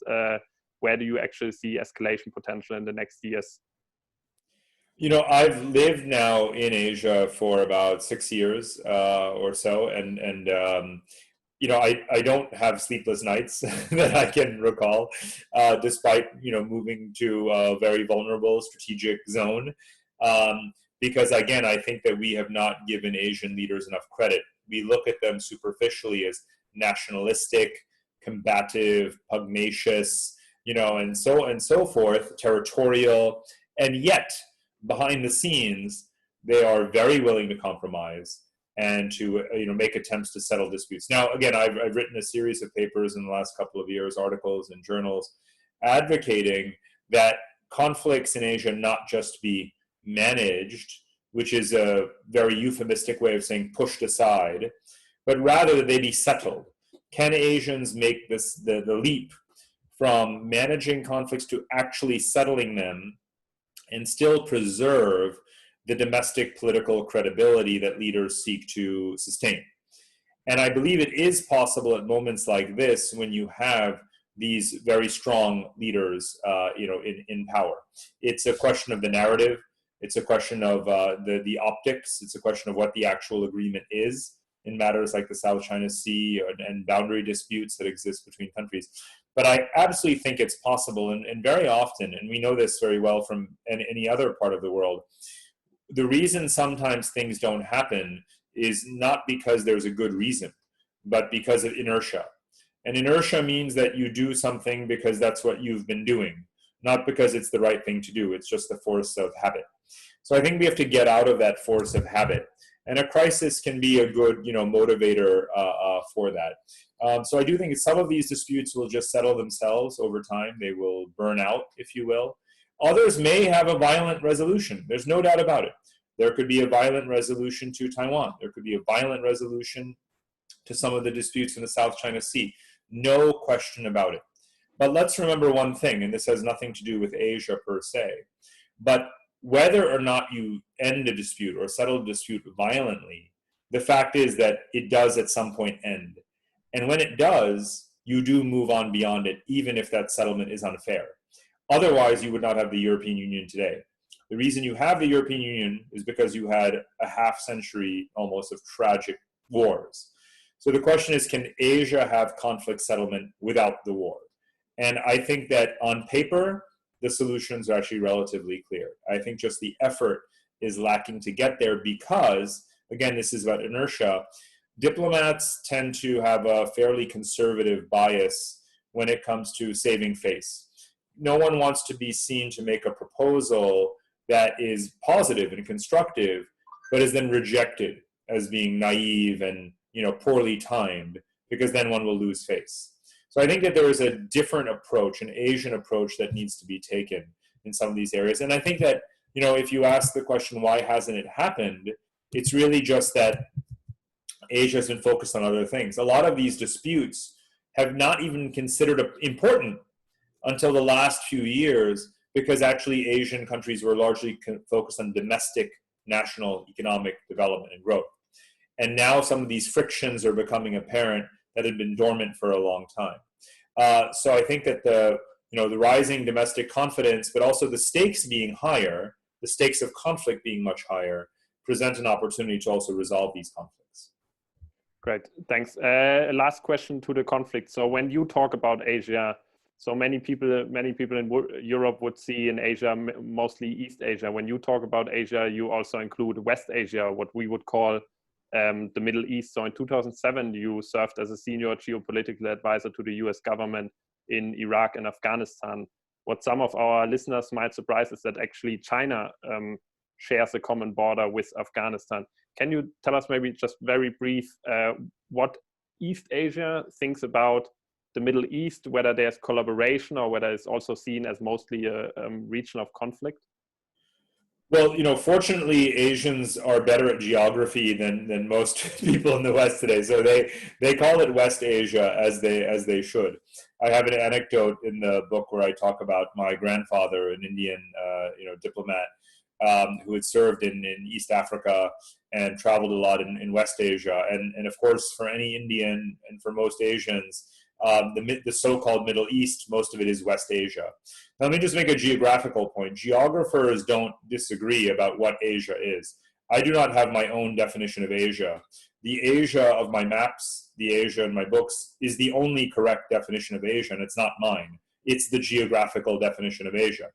Where do you actually see escalation potential in the next years? I've lived now in Asia for about 6 years or so, and I don't have sleepless nights that I can recall, despite moving to a very vulnerable strategic zone. Because again, I think that we have not given Asian leaders enough credit. We look at them superficially as nationalistic, combative, pugnacious, and so forth, territorial, and yet behind the scenes, they are very willing to compromise and to make attempts to settle disputes. Now, again, I've written a series of papers in the last couple of years, articles in journals, advocating that conflicts in Asia not just be managed, which is a very euphemistic way of saying pushed aside, but rather that they be settled. Can Asians make the leap from managing conflicts to actually settling them and still preserve the domestic political credibility that leaders seek to sustain? And I believe it is possible at moments like this, when you have these very strong leaders, in power. It's a question of the narrative. It's a question of the optics. It's a question of what the actual agreement is in matters like the South China Sea and boundary disputes that exist between countries. But I absolutely think it's possible, and very often, and we know this very well from any other part of the world, the reason sometimes things don't happen is not because there's a good reason, but because of inertia. And inertia means that you do something because that's what you've been doing, not because it's the right thing to do. It's just the force of habit. So I think we have to get out of that force of habit. And a crisis can be a good, motivator for that. So I do think some of these disputes will just settle themselves over time. They will burn out, if you will. Others may have a violent resolution. There's no doubt about it. There could be a violent resolution to Taiwan. There could be a violent resolution to some of the disputes in the South China Sea. No question about it. But let's remember one thing, and this has nothing to do with Asia per se, but whether or not you end a dispute or settle a dispute violently, the fact is that it does at some point end. And when it does, you do move on beyond it, even if that settlement is unfair. Otherwise, you would not have the European Union today. The reason you have the European Union is because you had a half century almost of tragic wars. So the question is, can Asia have conflict settlement without the war? And I think that on paper, the solutions are actually relatively clear. I think just the effort is lacking to get there because, again, this is about inertia. Diplomats tend to have a fairly conservative bias when it comes to saving face. No one wants to be seen to make a proposal that is positive and constructive, but is then rejected as being naive and poorly timed, because then one will lose face. So I think that there is a different approach, an Asian approach, that needs to be taken in some of these areas. And I think that, if you ask the question, why hasn't it happened? It's really just that Asia has been focused on other things. A lot of these disputes have not even considered important until the last few years, because actually Asian countries were largely focused on domestic national economic development and growth. And now some of these frictions are becoming apparent that had been dormant for a long time. So I think that the rising domestic confidence, but also the stakes being higher, the stakes of conflict being much higher, present an opportunity to also resolve these conflicts. Great, thanks. Last question to the conflict. So when you talk about Asia, so many people in Europe would see in Asia, mostly East Asia. When you talk about Asia, you also include West Asia, what we would call the Middle East. So in 2007, you served as a senior geopolitical advisor to the US government in Iraq and Afghanistan. What some of our listeners might surprise is that actually China shares a common border with Afghanistan. Can you tell us maybe just very brief what East Asia thinks about the Middle East, whether there's collaboration or whether it's also seen as mostly a region of conflict? Well, fortunately, Asians are better at geography than most people in the West today. So they call it West Asia, as they should. I have an anecdote in the book where I talk about my grandfather, an Indian diplomat, who had served in East Africa and traveled a lot in West Asia. And of course, for any Indian and for most Asians, the so-called Middle East, most of it is West Asia. Now, let me just make a geographical point. Geographers don't disagree about what Asia is. I do not have my own definition of Asia. The Asia of my maps, the Asia in my books, is the only correct definition of Asia, and it's not mine. It's the geographical definition of Asia.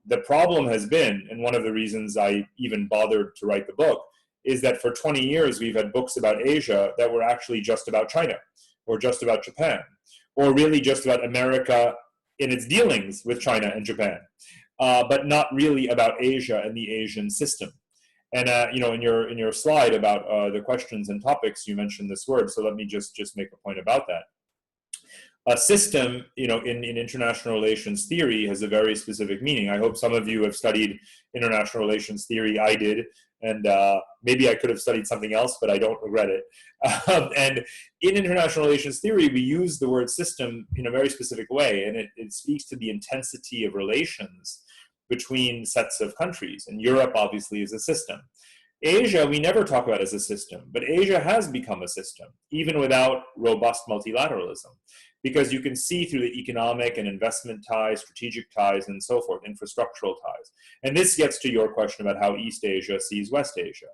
The problem has been, and one of the reasons I even bothered to write the book, is that for 20 years we've had books about Asia that were actually just about China, or just about Japan, or really just about America in its dealings with China and Japan, but not really about Asia and the Asian system. And in your slide about the questions and topics, you mentioned this word, so let me just make a point about that. A system, in international relations theory, has a very specific meaning. I hope some of you have studied international relations theory. I did, and maybe I could have studied something else, but I don't regret it. And in international relations theory, we use the word system in a very specific way, and it speaks to the intensity of relations between sets of countries. And Europe, obviously, is a system. Asia, we never talk about as a system, but Asia has become a system, even without robust multilateralism, because you can see through the economic and investment ties, strategic ties, and so forth, infrastructural ties. And this gets to your question about how East Asia sees West Asia,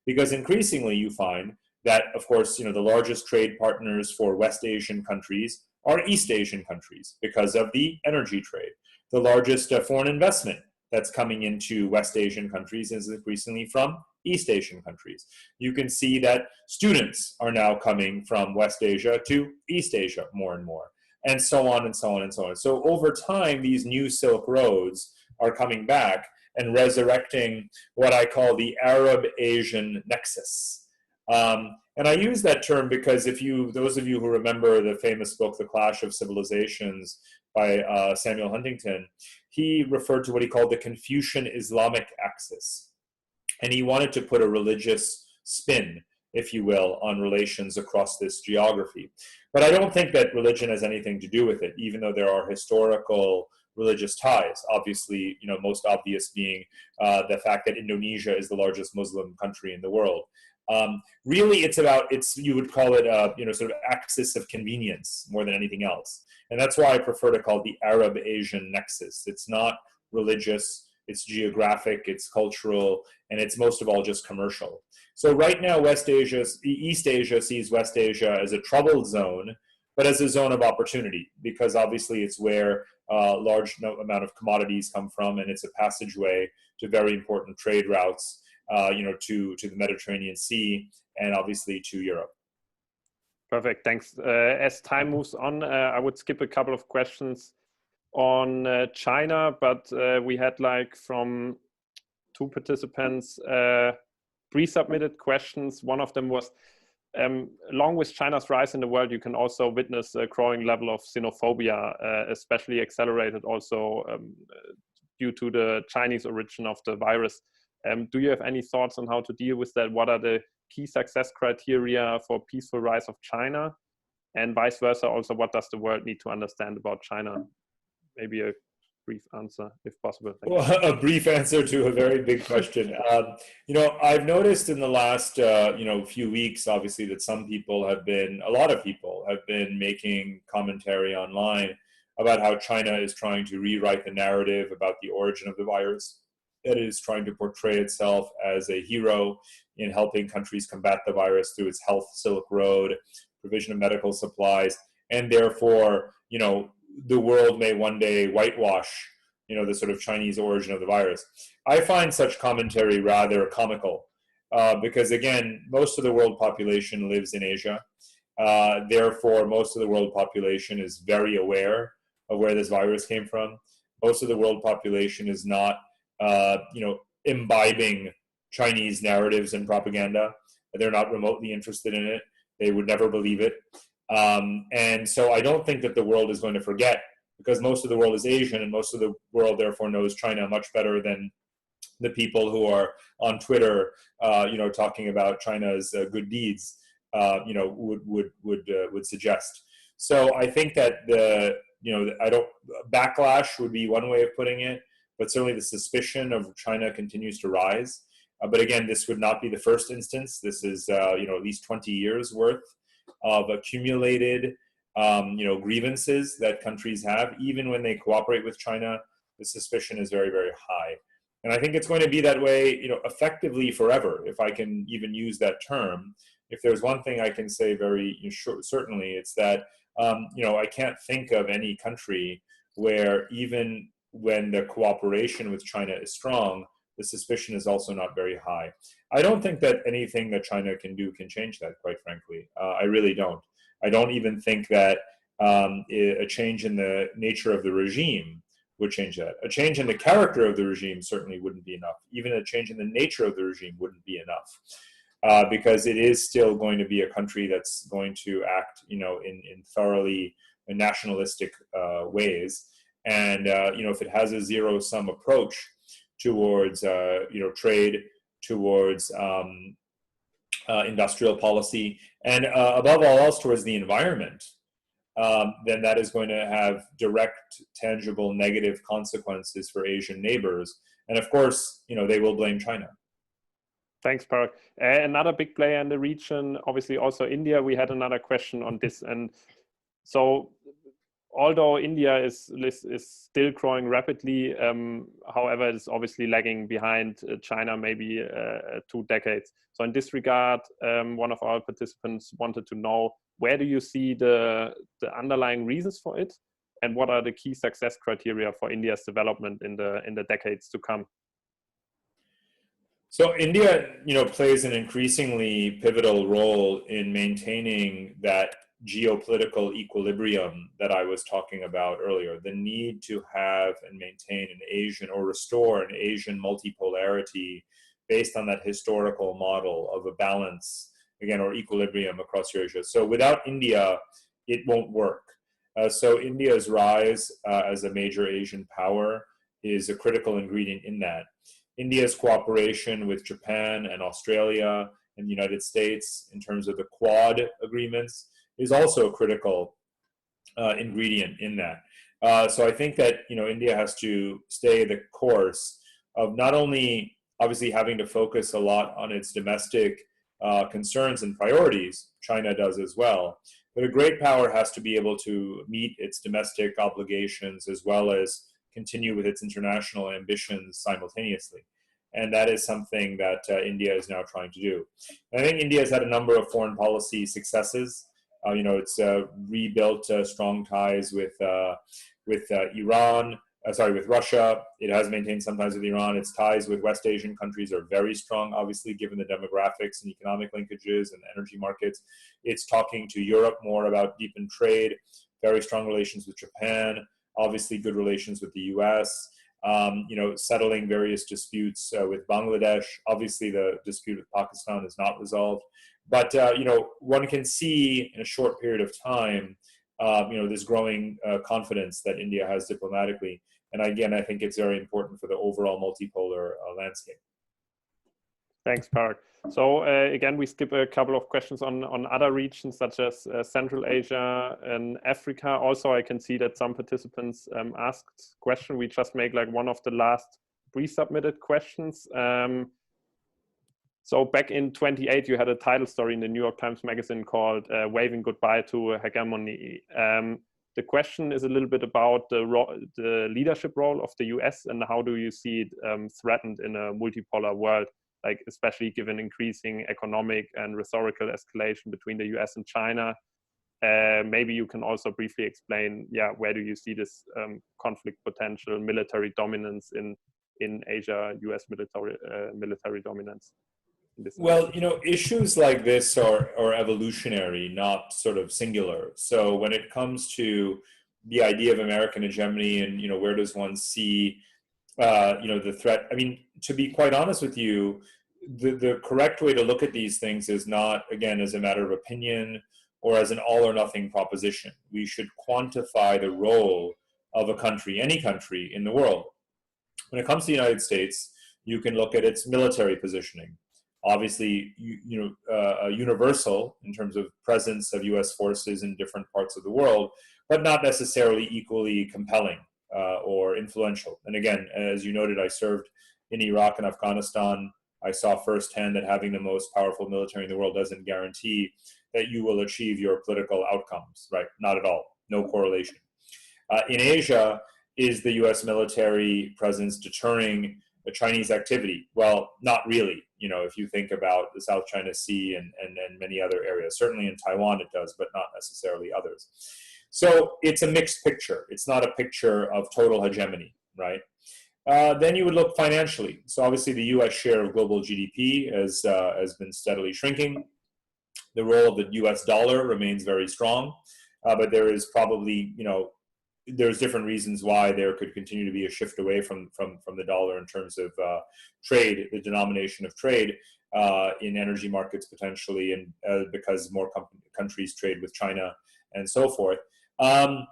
because increasingly you find that, of course, the largest trade partners for West Asian countries are East Asian countries because of the energy trade. The largest foreign investment that's coming into West Asian countries is increasingly from East Asian countries. You can see that students are now coming from West Asia to East Asia more and more, and so on and so on and so on. So over time, these new Silk Roads are coming back and resurrecting what I call the Arab-Asian nexus. And I use that term because those of you who remember the famous book, The Clash of Civilizations by Samuel Huntington, he referred to what he called the Confucian-Islamic axis. And he wanted to put a religious spin, if you will, on relations across this geography. But I don't think that religion has anything to do with it, even though there are historical religious ties. Obviously, most obvious being the fact that Indonesia is the largest Muslim country in the world. Really, you would call it sort of axis of convenience more than anything else. And that's why I prefer to call it the Arab-Asian nexus. It's not religious, it's geographic, it's cultural, and it's most of all just commercial. So right now, East Asia sees West Asia as a troubled zone, but as a zone of opportunity, because obviously it's where a large amount of commodities come from, and it's a passageway to very important trade routes, to the Mediterranean Sea, and obviously to Europe. Perfect, thanks. As time moves on, I would skip a couple of questions on China, but we had from two participants pre-submitted questions. One of them was, along with China's rise in the world, you can also witness a growing level of xenophobia, especially accelerated also due to the Chinese origin of the virus. Do you have any thoughts on how to deal with that? What are the key success criteria for peaceful rise of China? And vice versa, also, what does the world need to understand about China? Maybe a brief answer, if possible. A brief answer to a very big question. I've noticed in the last, few weeks, obviously, that a lot of people have been making commentary online about how China is trying to rewrite the narrative about the origin of the virus. It is trying to portray itself as a hero in helping countries combat the virus through its health Silk Road, provision of medical supplies, and therefore, the world may one day whitewash, the sort of Chinese origin of the virus. I find such commentary rather comical because, again, most of the world population lives in Asia. Therefore, most of the world population is very aware of where this virus came from. Most of the world population is not imbibing Chinese narratives and propaganda. They're not remotely interested in it. They would never believe it. And so I don't think that the world is going to forget, because most of the world is Asian, and most of the world therefore knows China much better than the people who are on Twitter, talking about China's good deeds, would suggest. So I think that backlash would be one way of putting it. but certainly the suspicion of China continues to rise. But again, this would not be the first instance. This is at least 20 years worth of accumulated grievances that countries have. Even when they cooperate with China, the suspicion is very, very high. And I think it's going to be that way, effectively forever, if I can even use that term. If there's one thing I can say very certainly, it's that, I can't think of any country where even when the cooperation with China is strong, the suspicion is also not very high. I don't think that anything that China can do can change that, quite frankly. I really don't. I don't even think that a change in the nature of the regime would change that. A change in the character of the regime certainly wouldn't be enough. Even a change in the nature of the regime wouldn't be enough, because it is still going to be a country that's going to act, in thoroughly nationalistic ways. And if it has a zero-sum approach towards trade, towards industrial policy, and above all else towards the environment, then that is going to have direct, tangible, negative consequences for Asian neighbors. And of course, they will blame China. Thanks, Parag. Another big player in the region, obviously also India. We had another question on this. And so although India is still growing rapidly, however, it's obviously lagging behind China maybe 2 decades. So in this regard, one of our participants wanted to know, where do you see the underlying reasons for it, and what are the key success criteria for India's development in the decades to come? So India, plays an increasingly pivotal role in maintaining that geopolitical equilibrium that I was talking about earlier, the need to have and maintain an Asian, or restore an Asian multipolarity based on that historical model of a balance, again, or equilibrium across Eurasia. So without India, it won't work. So India's rise as a major Asian power is a critical ingredient in that. India's cooperation with Japan and Australia and the United States in terms of the Quad agreements is also a critical ingredient in that. So I think that India has to stay the course of not only obviously having to focus a lot on its domestic concerns and priorities, China does as well, but a great power has to be able to meet its domestic obligations as well as continue with its international ambitions simultaneously. And that is something that India is now trying to do. And I think India has had a number of foreign policy successes. It's rebuilt strong ties with with Russia. It has maintained some ties with Iran. Its ties with West Asian countries are very strong, obviously, given the demographics and economic linkages and energy markets. It's talking to Europe more about deepened trade, very strong relations with Japan, obviously good relations with the US, settling various disputes with Bangladesh. Obviously, the dispute with Pakistan is not resolved. But, one can see in a short period of time, this growing confidence that India has diplomatically. And again, I think it's very important for the overall multipolar landscape. Thanks, Parag. So again, we skip a couple of questions on other regions such as Central Asia and Africa. Also, I can see that some participants asked question. We just make like one of the last pre-submitted questions. So back in 2008, you had a title story in the New York Times Magazine called Waving Goodbye to Hegemony. The question is a little bit about the leadership role of the US and how do you see it threatened in a multipolar world, like especially given increasing economic and rhetorical escalation between the US and China. Maybe you can also briefly explain, where do you see this conflict potential, military dominance in Asia, US military dominance? Well, issues like this are evolutionary, not sort of singular. So when it comes to the idea of American hegemony and, where does one see, the threat? I mean, to be quite honest with you, the correct way to look at these things is not, again, as a matter of opinion or as an all or nothing proposition. We should quantify the role of a country, any country in the world. When it comes to the United States, you can look at its military positioning. Obviously, universal in terms of presence of US forces in different parts of the world, but not necessarily equally compelling or influential. And again, as you noted, I served in Iraq and Afghanistan. I saw firsthand that having the most powerful military in the world doesn't guarantee that you will achieve your political outcomes, right? Not at all, no correlation. In Asia, is the US military presence deterring the Chinese activity? Well, not really. If you think about the South China Sea and many other areas, certainly in Taiwan it does, but not necessarily others. So it's a mixed picture. It's not a picture of total hegemony, right? Then you would look financially. So obviously the US share of global GDP has been steadily shrinking. The role of the US dollar remains very strong, but there is probably, there's different reasons why there could continue to be a shift away from the dollar in terms of trade, the denomination of trade in energy markets potentially, and because more countries trade with China and so forth. And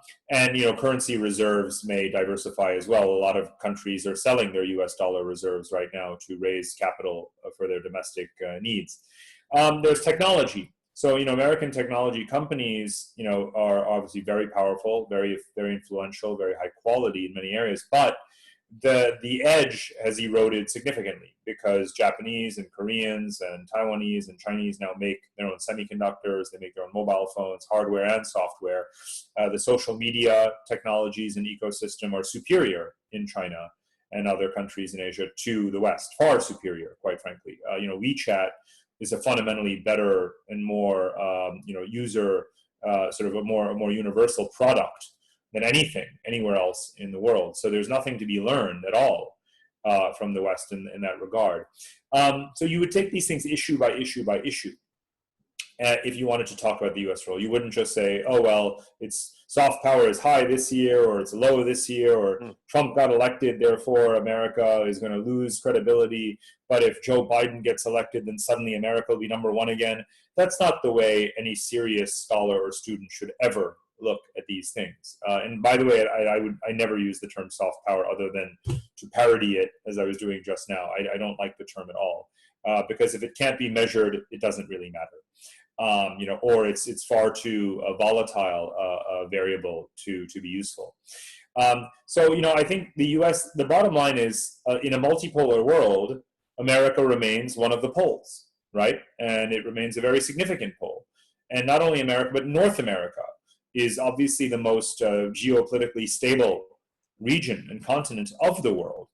currency reserves may diversify as well. A lot of countries are selling their US dollar reserves right now to raise capital for their domestic needs. There's technology. So, American technology companies, are obviously very powerful, very, very influential, very high quality in many areas, but the edge has eroded significantly because Japanese and Koreans and Taiwanese and Chinese now make their own semiconductors, they make their own mobile phones, hardware and software. The social media technologies and ecosystem are superior in China and other countries in Asia to the West, far superior, quite frankly. WeChat is a fundamentally better and more, user, sort of a more universal product than anything anywhere else in the world. So there's nothing to be learned at all from the West in that regard. So you would take these things issue by issue by issue. If you wanted to talk about the US role, you wouldn't just say, oh, well, it's soft power is high this year, or it's low this year, or Trump got elected, therefore America is going to lose credibility. But if Joe Biden gets elected, then suddenly America will be number one again. That's not the way any serious scholar or student should ever look at these things. And by the way, I never use the term soft power other than to parody it as I was doing just now. I don't like the term at all, because if it can't be measured, it doesn't really matter. Or it's far too volatile variable to be useful. So, I think the US, the bottom line is, in a multipolar world, America remains one of the poles, right? And it remains a very significant pole. And not only America, but North America is obviously the most geopolitically stable region and continent of the world,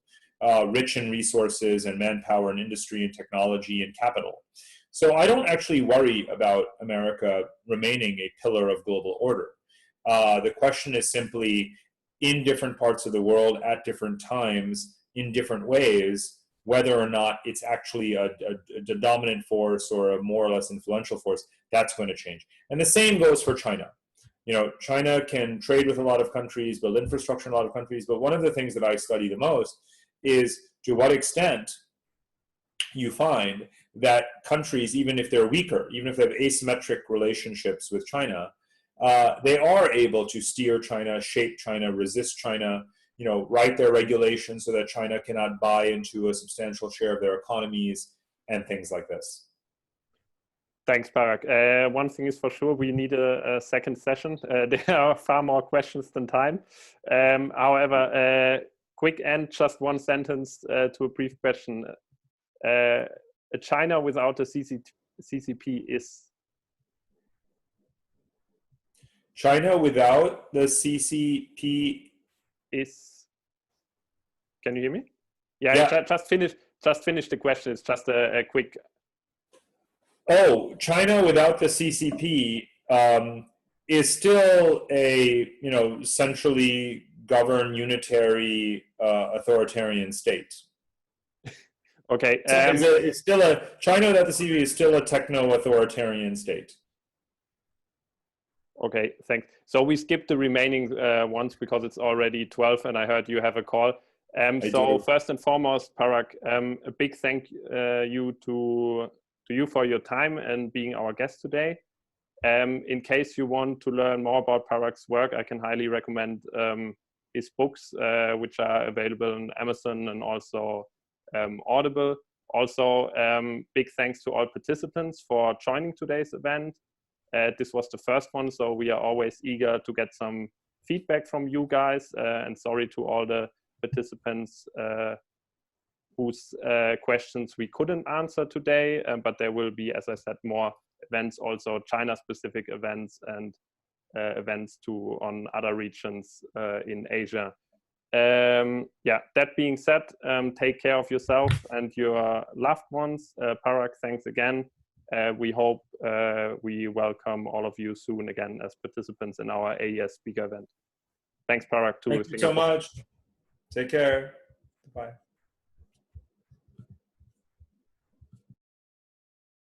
rich in resources and manpower and industry and technology and capital. So I don't actually worry about America remaining a pillar of global order. The question is simply, in different parts of the world at different times, in different ways, whether or not it's actually a dominant force or a more or less influential force, that's going to change. And the same goes for China. China can trade with a lot of countries, build infrastructure in a lot of countries, but one of the things that I study the most is to what extent you find that countries, even if they're weaker, even if they have asymmetric relationships with China, they are able to steer China, shape China, resist China, write their regulations so that China cannot buy into a substantial share of their economies and things like this. Thanks, Parag. One thing is for sure, we need a second session. There are far more questions than time. However, quick end, just one sentence to a brief question. China without a CCP is? China without the CCP is? Can you hear me? Yeah. Just finish the question. It's just a quick. Oh, China without the CCP is still a centrally governed unitary authoritarian state. Okay. It's still China without the CCP is still a techno-authoritarian state. Okay, thanks. So we skipped the remaining ones because it's already 12 and I heard you have a call. So first and foremost, Parag, a big thank you to you for your time and being our guest today. In case you want to learn more about Parag's work, I can highly recommend his books, which are available on Amazon and also Audible. Also, big thanks to all participants for joining today's event. This was the first one, so we are always eager to get some feedback from you guys, and sorry to all the participants whose questions we couldn't answer today, but there will be, as I said, more events, also China-specific events and events too on other regions in Asia. Yeah, that being said, take care of yourself and your loved ones. Parag, thanks again. We hope we welcome all of you soon again as participants in our AES speaker event. Thanks, Parag. Thank you so much. Take care. Bye.